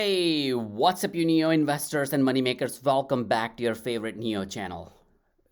Hey, what's up, you Neo investors and moneymakers? Welcome back to your favorite Neo channel.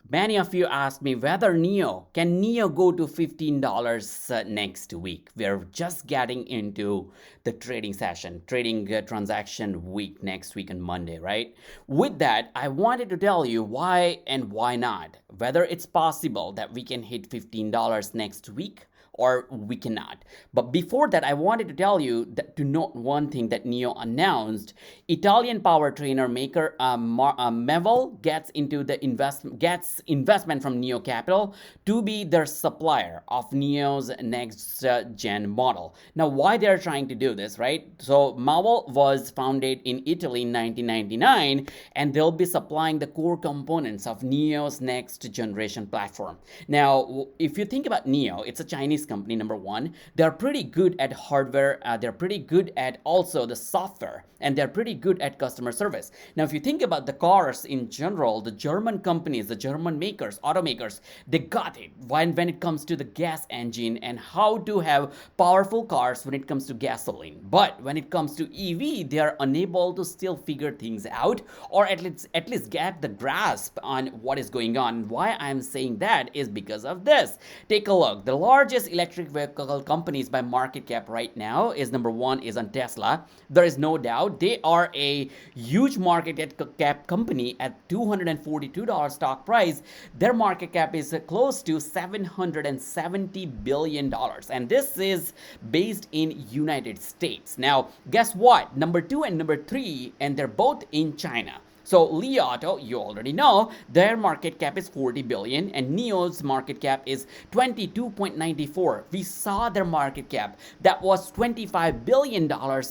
Many of you asked me whether can Neo go to $15 next week? We're just getting into the trading session, trading transaction week next week on Monday, right? With that, I wanted to tell you why and why not. Whether it's possible that we can hit $15 next week or we cannot. But before that, I wanted to tell you that to note one thing that NIO announced. Italian power trainer maker Mevel gets investment from NIO Capital to be their supplier of NIO's next gen model. Now, why they're trying to do this, right? So Mevel was founded in Italy in 1999, and they'll be supplying the core components of NIO's next generation platform. Now, if you think about NIO, it's a Chinese company, number one. They're pretty good at hardware, they're pretty good at also the software, and they're pretty good at customer service. Now, if you think about the cars in general, the German companies, the German makers, automakers, they got it when it comes to the gas engine and how to have powerful cars when it comes to gasoline. But when it comes to EV, they are unable to still figure things out, or at least get the grasp on what is going on. Why I'm saying that is because of this. Take a look. The largest electric vehicle companies by market cap right now is number one is on Tesla. There is no doubt they are a huge market cap company at $242 stock price. Their market cap is close to $770 billion, and this is based in United States. Now, guess what? Number two and number three, and they're both in China. So Li Auto, you already know, their market cap is 40 billion and NIO's market cap is 22.94. We saw their market cap that was $25 billion,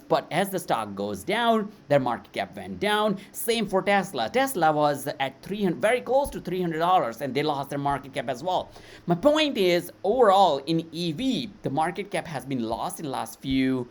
but as the stock goes down, their market cap went down. Same for Tesla. Tesla was at very close to $300 and they lost their market cap as well. My point is, overall in EV, the market cap has been lost in the last few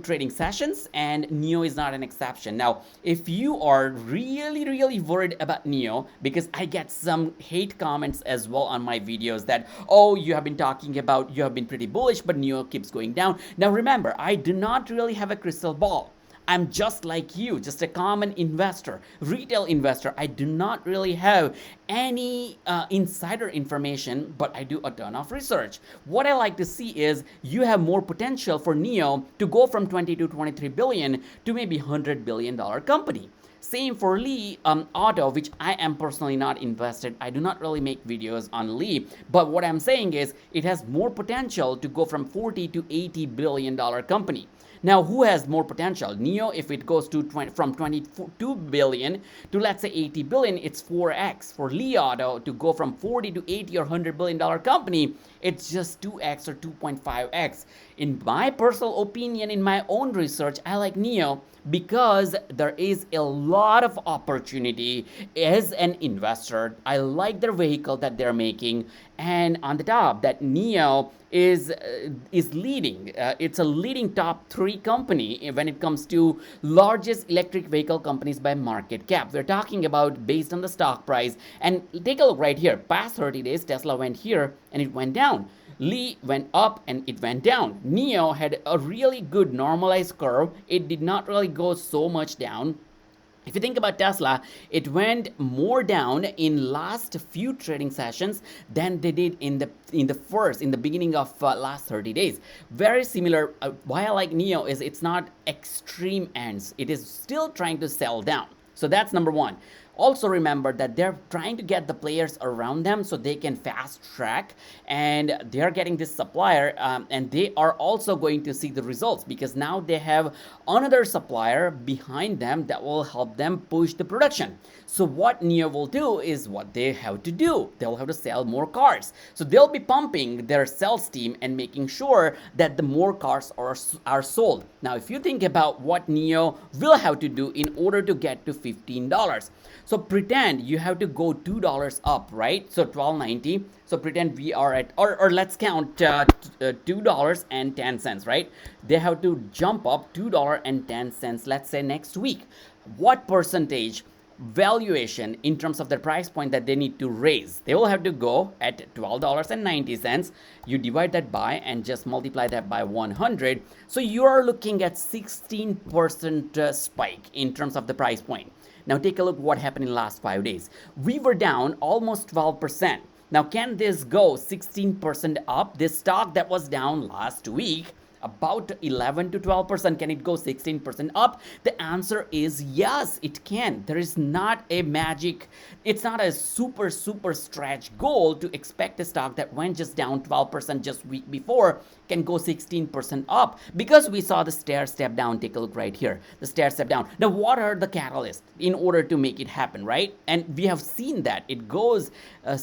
trading sessions, and NIO is not an exception. Now, if you are really worried about NIO, because I get some hate comments as well on my videos that, oh, you have been pretty bullish, but NIO keeps going down. Now remember, I do not really have a crystal ball. I'm just like you, just a common investor, retail investor. I do not really have any insider information, but I do a ton of research. What I like to see is you have more potential for NIO to go from 20 to 23 billion to maybe $100 billion company. Same for Li Auto, which I am personally not invested. I do not really make videos on Li, but what I'm saying is it has more potential to go from 40 to $80 billion company. Now, who has more potential? NIO, if it goes to from 22 billion to let's say 80 billion, it's 4x. For Li Auto to go from 40 to 80 or $100 billion company, it's just 2x or 2.5x. In my personal opinion, in my own research, I like NIO because there is a lot of opportunity as an investor. I like their vehicle that they're making, and on the top, that NIO is leading. It's a leading top 3 company when it comes to largest electric vehicle companies by market cap. We're talking about based on the stock price. And take a look right here. Past 30 days, Tesla went here and it went down. Li went up and it went down. NIO had a really good normalized curve. It did not really go so much down. If you think about Tesla, it went more down in last few trading sessions than they did in the beginning of last 30 days. Very similar. Why I like NIO is it's not extreme ends. It is still trying to sell down. So that's number one. Also remember that they're trying to get the players around them so they can fast track, and they're getting this supplier, and they are also going to see the results because now they have another supplier behind them that will help them push the production. So what NIO will do is what they have to do. They'll have to sell more cars. So they'll be pumping their sales team and making sure that the more cars are sold. Now, if you think about what NIO will have to do in order to get to $15, so pretend you have to go $2 up, right? So $12.90. So pretend we are at, or let's count $2.10, right? They have to jump up $2.10, let's say next week. What percentage valuation in terms of the price point that they need to raise. They will have to go at $12.90. You divide that by and just multiply that by 100. So you are looking at 16% spike in terms of the price point. Now take a look what happened in the last 5 days. We were down almost 12%. Now can this go 16% up? This stock that was down last week about 11 to 12%, can it go 16% up? The answer is yes, it can. There is not a magic, it's not a super stretch goal to expect a stock that went just down 12% just week before can go 16% up, because we saw the stair step down. Take a look right here, the stair step down. Now what are the catalysts in order to make it happen, right? And we have seen that it goes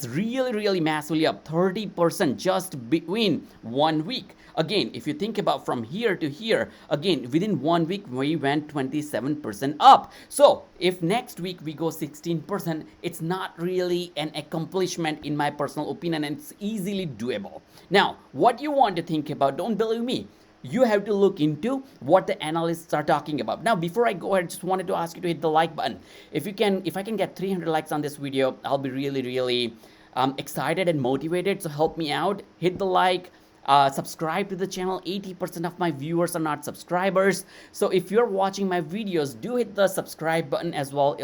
really massively up 30% just between 1 week. Again, if you think about from here to here, again, within 1 week, we went 27% up. So if next week we go 16%, it's not really an accomplishment in my personal opinion, and it's easily doable. Now, what you want to think about, don't believe me, you have to look into what the analysts are talking about. Now, before I go ahead, just wanted to ask you to hit the like button. If I can get 300 likes on this video, I'll be really excited and motivated. So help me out, hit the like. Subscribe to the channel. 80% of my viewers are not subscribers, so if you're watching my videos, do hit the subscribe button as well.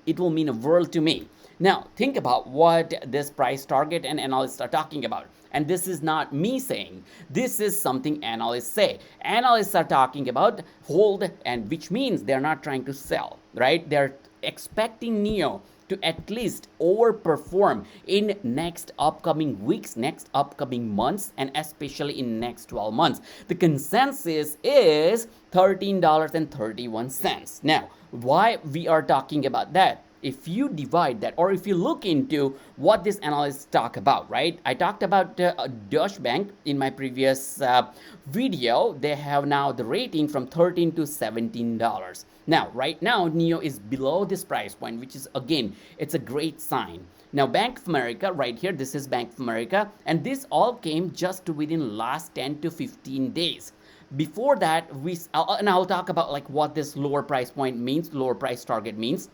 It will mean a world to me. Now think about what this price target and analysts are talking about, and this is not me saying, this is something analysts say. Analysts are talking about hold, and which means they're not trying to sell, right? They're expecting NIO to at least overperform in next upcoming weeks, next upcoming months, and especially in next 12 months. The consensus is $13.31. Now, why we are talking about that? If you divide that, or if you look into what these analysts talk about, right? I talked about Deutsche Bank in my previous video. They have now the rating from $13 to $17. Now, right now, NIO is below this price point, which is, again, it's a great sign. Now, Bank of America, right here, this is Bank of America, and this all came just within last 10 to 15 days. Before that, I'll talk about like what this lower price point means, lower price target means.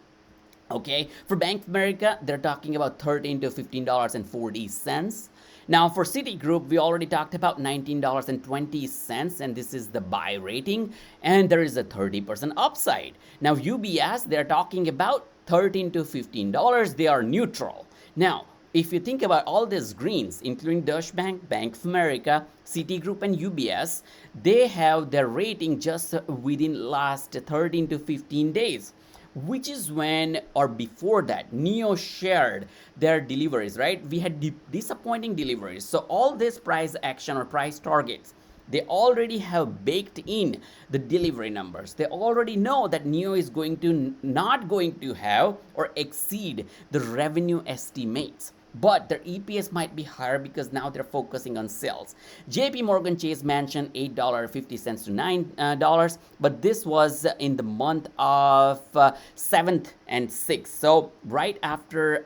Okay, for Bank of America, they're talking about $13 to $15.40. Now for Citigroup, we already talked about $19.20, and this is the buy rating, and there is a 30% upside. Now UBS, they're talking about $13 to $15. They are neutral. Now, if you think about all these greens, including Deutsche Bank, Bank of America, Citigroup, and UBS, they have their rating just within last 13 to 15 days. Which is when, or before that, NIO shared their deliveries, right? We had disappointing deliveries. So all this price action or price targets, they already have baked in the delivery numbers. They already know that NIO is not going to have or exceed the revenue estimates. But their EPS might be higher because now they're focusing on sales. JP Morgan Chase mentioned $8.50 to $9, but this was in the month of 7th and 6th. So right after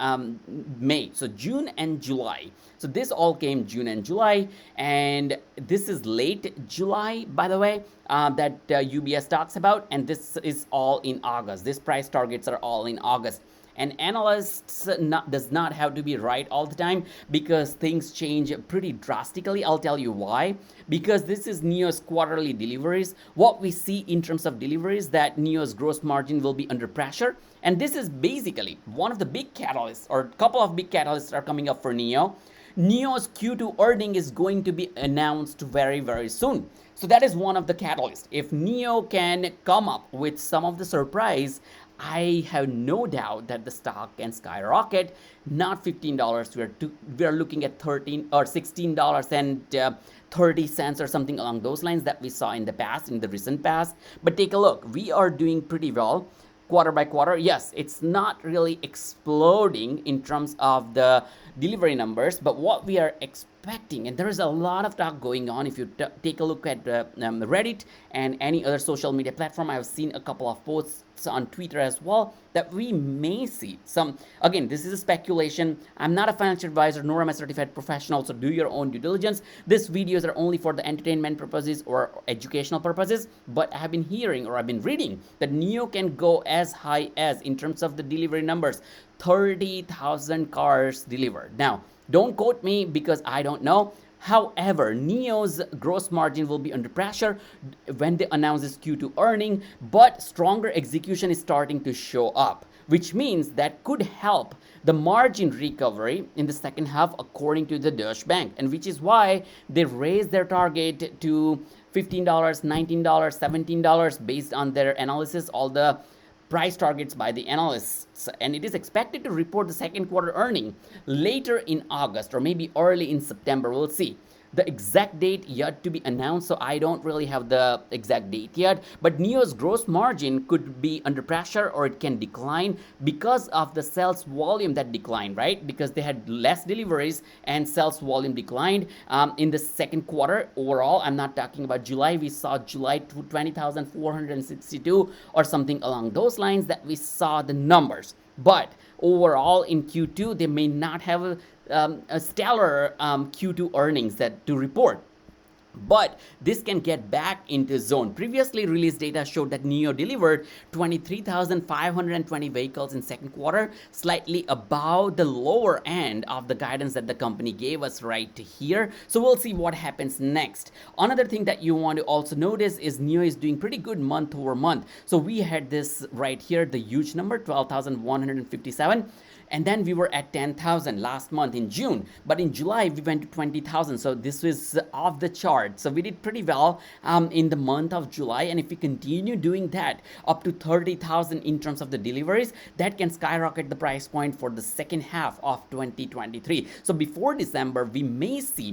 May, so June and July. So this all came June and July, and this is late July, by the way, that UBS talks about, and this is all in August. These price targets are all in August. And analysts does not have to be right all the time, because things change pretty drastically. I'll tell you why. Because this is NIO's quarterly deliveries. What we see in terms of deliveries, that NIO's gross margin will be under pressure. And this is basically one of the big catalysts, or a couple of big catalysts are coming up for NIO. NIO's Q2 earning is going to be announced very soon. So that is one of the catalysts. If NIO can come up with some of the surprise, I have no doubt that the stock can skyrocket. Not $15. We are looking at $13 or $16.30 or something along those lines that we saw in the past, in the recent past. But take a look. We are doing pretty well. Quarter by quarter, yes, it's not really exploding in terms of the delivery numbers, but what we are expecting expecting, and there is a lot of talk going on. If you take a look at Reddit and any other social media platform, I've seen a couple of posts on Twitter as well, that we may see some, again, this is a speculation. I'm not a financial advisor nor am I a certified professional, so do your own due diligence. These videos are only for the entertainment purposes or educational purposes, but I have been hearing or I've been reading that NIO can go as high as, in terms of the delivery numbers, 30,000 cars delivered. Now, don't quote me because I don't know. However, NIO's gross margin will be under pressure when they announce this Q2 earning, but stronger execution is starting to show up, which means that could help the margin recovery in the second half, according to the Deutsche Bank, and which is why they raised their target to $15, $19, $17 based on their analysis, all the price targets by the analysts, and it is expected to report the second quarter earning later in August or maybe early in September. We'll see. The exact date yet to be announced, so I don't really have the exact date yet, but NIO's gross margin could be under pressure or it can decline because of the sales volume that declined, right? Because they had less deliveries and sales volume declined in the second quarter overall. I'm not talking about July. We saw July to 20,462 or something along those lines that we saw the numbers, but overall in Q2 they may not have a stellar Q2 earnings that to report. But this can get back into zone. Previously released data showed that NIO delivered 23,520 vehicles in second quarter, slightly above the lower end of the guidance that the company gave us right here. So we'll see what happens next. Another thing that you want to also notice is NIO is doing pretty good month over month. So we had this right here, the huge number, 12,157. And then we were at 10,000 last month in June, but in July we went to 20,000. So this was off the chart. So we did pretty well in the month of July, and if we continue doing that up to 30,000 in terms of the deliveries, that can skyrocket the price point for the second half of 2023. So before December, we may see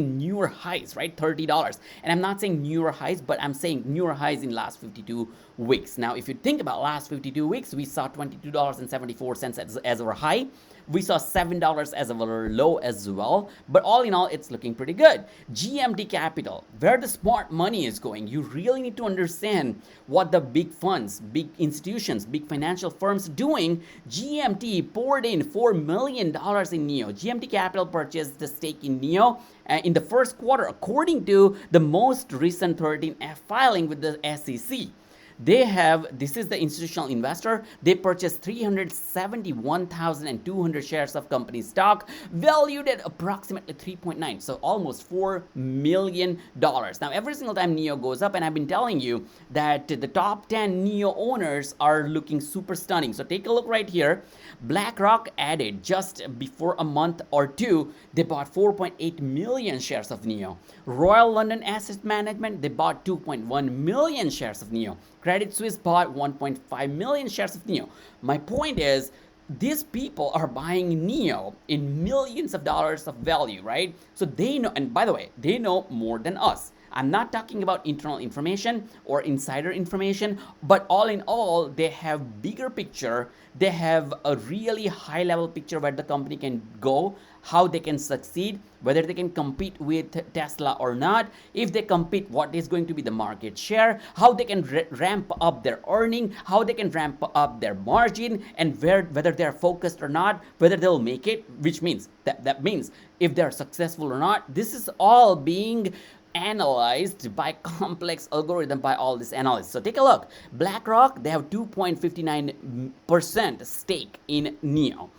newer highs, right? $30. And I'm not saying newer highs, but I'm saying newer highs in last 52 weeks. Now, if you think about last 52 weeks, we saw $22.74 as our high. We saw $7 as our low as well. But all in all, it's looking pretty good. GMT Capital, where the smart money is going. You really need to understand what the big funds, big institutions, big financial firms doing. GMT poured in $4 million in NIO. GMT Capital purchased the stake in NIO in the first quarter, according to the most recent 13F filing with the SEC. This is the institutional investor. They purchased 371,200 shares of company stock, valued at approximately 3.9, so almost $4 million. Now, every single time NIO goes up, and I've been telling you that the top 10 NIO owners are looking super stunning. So take a look right here. BlackRock added just before a month or two, they bought 4.8 million shares of NIO. Royal London Asset Management, they bought 2.1 million shares of NIO. Credit Suisse bought 1.5 million shares of NIO. My point is, these people are buying NIO in millions of dollars of value, right? So they know, and by the way, they know more than us. I'm not talking about internal information or insider information, but all in all, they have bigger picture. They have a really high level picture where the company can go, how they can succeed, whether they can compete with Tesla or not. If they compete, what is going to be the market share, how they can ramp up their earning, how they can ramp up their margin, and whether they're focused or not, whether they'll make it, which means that means if they're successful or not. This is all being analyzed by complex algorithm by all these analysts. So take a look. BlackRock, they have 2.59% stake in NIO.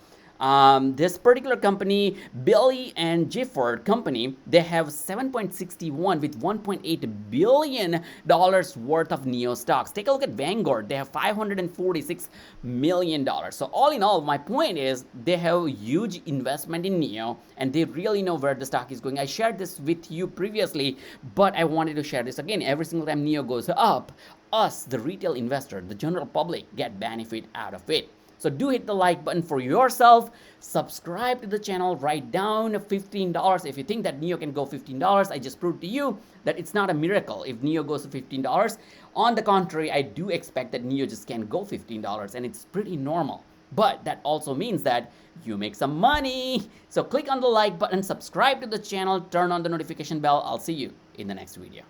This particular company, Billy and Gifford company, they have 7.61 with $1.8 billion worth of NIO stocks. Take a look at Vanguard. They have $546 million. So all in all, my point is they have a huge investment in NIO and they really know where the stock is going. I shared this with you previously, but I wanted to share this again. Every single time NIO goes up, us, the retail investor, the general public, get benefit out of it. So do hit the like button for yourself, subscribe to the channel, write down $15. If you think that NIO can go $15, I just proved to you that it's not a miracle if NIO goes to $15. On the contrary, I do expect that NIO just can go $15, and it's pretty normal. But that also means that you make some money. So click on the like button, subscribe to the channel, turn on the notification bell. I'll see you in the next video.